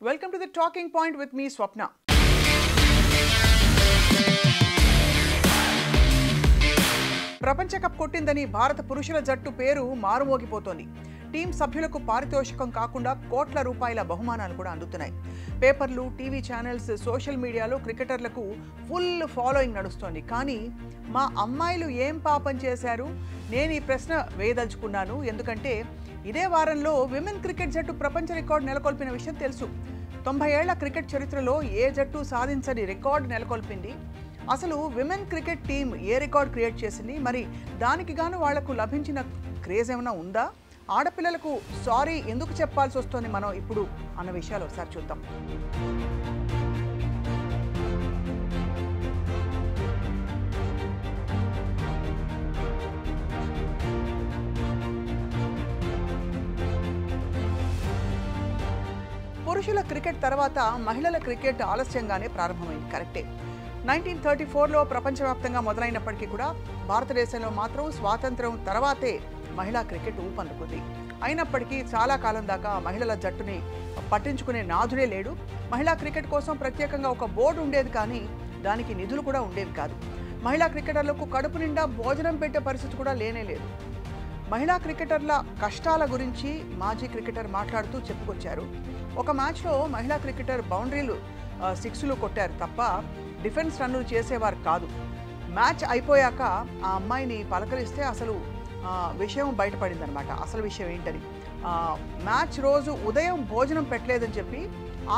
Welcome to the Talking Point with me, Swapna. ప్రపంచ cup కొట్టిందని భారత పురుషుల జట్టు పేరు మారుమోగిపోతోంది. టీం సభ్యులకు పారితోషికం కాకుండా కోట్ల రూపాయల బహుమానాలు కూడా అందుతున్నాయి. పేపర్లు, టీవీ ఛానల్స్, సోషల్ మీడియాలో క్రికెటర్లకు ఫుల్ ఫాలోయింగ్ నడుస్తోంది. కానీ మా అమ్మాయిలు ఏం పాపం చేశారు? నేను ఈ ప్రశ్న వేయదలుచుకున్నాను. ఎందుకంటే ఇదే వారంలో విమెన్ క్రికెట్ జట్టు ప్రపంచ రికార్డు నెలకొల్పిన విషయం తెలుసు. 90 ఏళ్ల క్రికెట్ చరిత్రలో ఏ జట్టు సాధించని రికార్డు నెలకొల్పింది. అసలు విమెన్ క్రికెట్ టీం ఏ రికార్డ్ క్రియేట్ చేసింది? మరి దానికి గాను వాళ్లకు లభించిన క్రేజ్ ఏమైనా ఉందా? ఆడపిల్లలకు సారీ ఎందుకు చెప్పాల్సి వస్తుంది మనం ఇప్పుడు అన్న విషయాలు ఒకసారి చూద్దాం. పురుషుల క్రికెట్ తర్వాత మహిళల క్రికెట్ ఆలస్యంగానే ప్రారంభమైంది. కరెక్టే. 1934లో ప్రపంచవ్యాప్తంగా మొదలైనప్పటికీ కూడా భారతదేశంలో మాత్రం స్వాతంత్ర్యం తర్వాతే మహిళా క్రికెట్ ఊపందుకుంది. అయినప్పటికీ చాలా కాలం దాకా మహిళల జట్టుని పట్టించుకునే నాథుడే లేడు. మహిళా క్రికెట్ కోసం ప్రత్యేకంగా ఒక బోర్డు ఉండేది, కానీ దానికి నిధులు కూడా ఉండేవి కాదు. మహిళా క్రికెటర్లకు కడుపు నిండా భోజనం పెట్టే పరిస్థితి కూడా లేనేలేదు. మహిళా క్రికెటర్ల కష్టాల గురించి మాజీ క్రికెటర్ మాట్లాడుతూ చెప్పుకొచ్చారు. ఒక మ్యాచ్లో మహిళా క్రికెటర్ బౌండరీలు 6లు కొట్టారు తప్ప డిఫెన్స్ రన్నులు చేసేవారు కాదు. మ్యాచ్ అయిపోయాక ఆ అమ్మాయిని పలకరిస్తే అసలు విషయం బయటపడిందనమాట. అసలు విషయం ఏంటని, మ్యాచ్ రోజు ఉదయం భోజనం పెట్టలేదని చెప్పి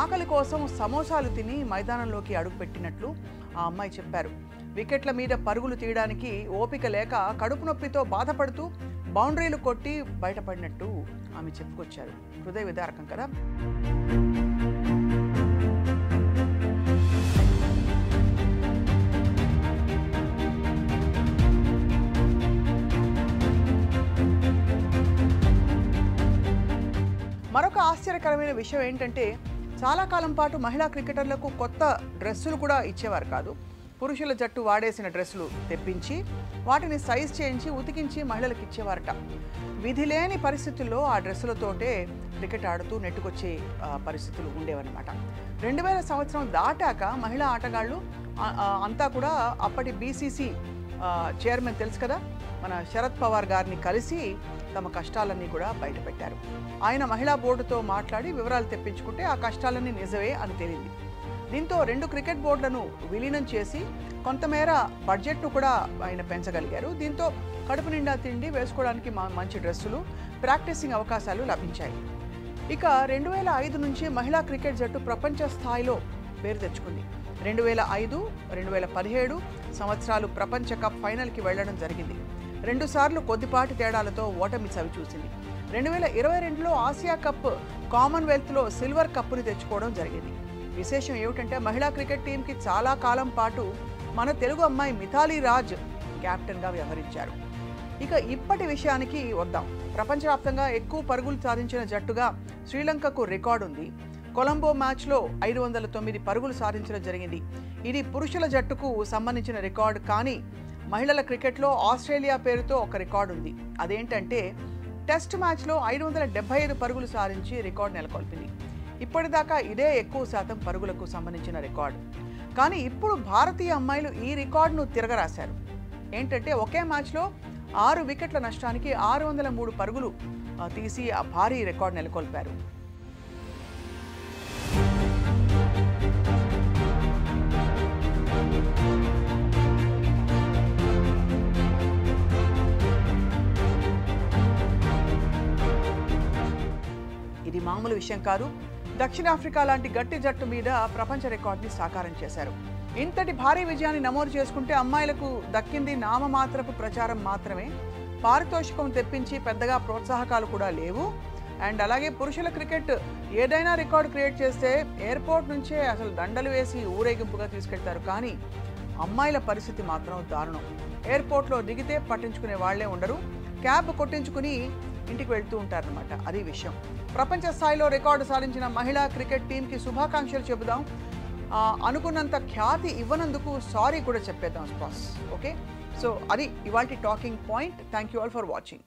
ఆకలి కోసం సమోసాలు తిని మైదానంలోకి అడుగుపెట్టినట్లు ఆ అమ్మాయి చెప్పారు. వికెట్ల మీద పరుగులు తీయడానికి ఓపిక లేక కడుపు నొప్పితో బాధపడుతూ బౌండరీలు కొట్టి బయటపడినట్టు ఆమె చెప్పుకొచ్చారు. హృదయ విదారకం కదా. మరొక ఆశ్చర్యకరమైన విషయం ఏంటంటే చాలా కాలం పాటు మహిళా క్రికెటర్లకు కొత్త డ్రెస్సులు కూడా ఇచ్చేవారు కాదు. పురుషుల జట్టు వాడేసిన డ్రెస్సులు తెప్పించి వాటిని సైజ్ చేయించి ఉతికించి మహిళలకు ఇచ్చేవారట. విధి లేని పరిస్థితుల్లో ఆ డ్రెస్సులతోటే క్రికెట్ ఆడుతూ నెట్టుకొచ్చే పరిస్థితులు ఉండేవన్నమాట. 2000 సంవత్సరం దాటాక మహిళా ఆటగాళ్ళు అంతా కూడా అప్పటి బీసీసీ చైర్మన్ తెలుసు కదా, మన శరద్ పవార్ గారిని కలిసి తమ కష్టాలన్నీ కూడా బయటపెట్టారు. ఆయన మహిళా బోర్డుతో మాట్లాడి వివరాలు తెప్పించుకుంటే ఆ కష్టాలన్నీ నిజమే అని తేలింది. దీంతో 2 క్రికెట్ బోర్డులను విలీనం చేసి కొంతమేర బడ్జెట్ను కూడా ఆయన పెంచగలిగారు. దీంతో కడుపు నిండా తిండి, వేసుకోవడానికి మంచి డ్రెస్సులు, ప్రాక్టీసింగ్ అవకాశాలు లభించాయి. ఇక 2005 నుంచి మహిళా క్రికెట్ జట్టు ప్రపంచ స్థాయిలో పేరు తెచ్చుకుంది. 2005, 2017 సంవత్సరాలు ప్రపంచ కప్ ఫైనల్కి వెళ్లడం జరిగింది. 2 సార్లు కొద్దిపాటి తేడాలతో ఓటమి చవిచూసింది. 2022లో ఆసియా కప్, కామన్వెల్త్లో సిల్వర్ కప్పుని తెచ్చుకోవడం జరిగింది. విశేషం ఏమిటంటే మహిళా క్రికెట్ టీంకి చాలా కాలం పాటు మన తెలుగు అమ్మాయి మిథాలీ రాజ్ కెప్టెన్గా వ్యవహరించారు. ఇక ఇప్పటి విషయానికి వద్దాం. ప్రపంచవ్యాప్తంగా ఎక్కువ పరుగులు సాధించిన జట్టుగా శ్రీలంకకు రికార్డు ఉంది. కొలంబో మ్యాచ్లో 509 పరుగులు సాధించడం జరిగింది. ఇది పురుషుల జట్టుకు సంబంధించిన రికార్డు. కానీ మహిళల క్రికెట్లో ఆస్ట్రేలియా పేరుతో ఒక రికార్డు ఉంది. అదేంటంటే టెస్ట్ మ్యాచ్లో 575 పరుగులు సాధించి రికార్డు నెలకొల్పింది. ఇప్పటిదాకా ఇదే ఎక్కువ శాతం పరుగులకు సంబంధించిన రికార్డు. కానీ ఇప్పుడు భారతీయ అమ్మాయిలు ఈ రికార్డును తిరగరాశారు. ఏంటంటే ఒకే మ్యాచ్లో 6 వికెట్ల నష్టానికి 603 పరుగులు తీసి ఆ భారీ రికార్డు నెలకొల్పారు. ఇది మామూలు విషయం కాదు. దక్షిణాఫ్రికా లాంటి గట్టి జట్టు మీద ప్రపంచ రికార్డుని సాకారం చేశారు. ఇంతటి భారీ విజయాన్ని నమోదు చేసుకుంటే అమ్మాయిలకు దక్కింది నామమాత్రపు ప్రచారం మాత్రమే. పారితోషికం తెప్పించి పెద్దగా ప్రోత్సాహకాలు కూడా లేవు. అండ్ అలాగే పురుషుల క్రికెట్ ఏదైనా రికార్డు క్రియేట్ చేస్తే ఎయిర్పోర్ట్ నుంచే అసలు దండలు వేసి ఊరేగింపుగా తీసుకెళ్తారు. కానీ అమ్మాయిల పరిస్థితి మాత్రం దారుణం. ఎయిర్పోర్ట్లో దిగితే పట్టించుకునే వాళ్లే ఉండరు. క్యాబ్ కొట్టించుకుని ఇంటికి వెళ్తూ ఉంటారనమాట. అది విషయం. ప్రపంచ స్థాయిలో రికార్డు సాధించిన మహిళా క్రికెట్ టీంకి శుభాకాంక్షలు చెబుదాం. అనుకున్నంత ఖ్యాతి ఇవ్వనందుకు సారీ కూడా చెప్పేద్దాం బాస్. ఓకే, సో అది ఇవాల్టి talking point. Thank you all for watching.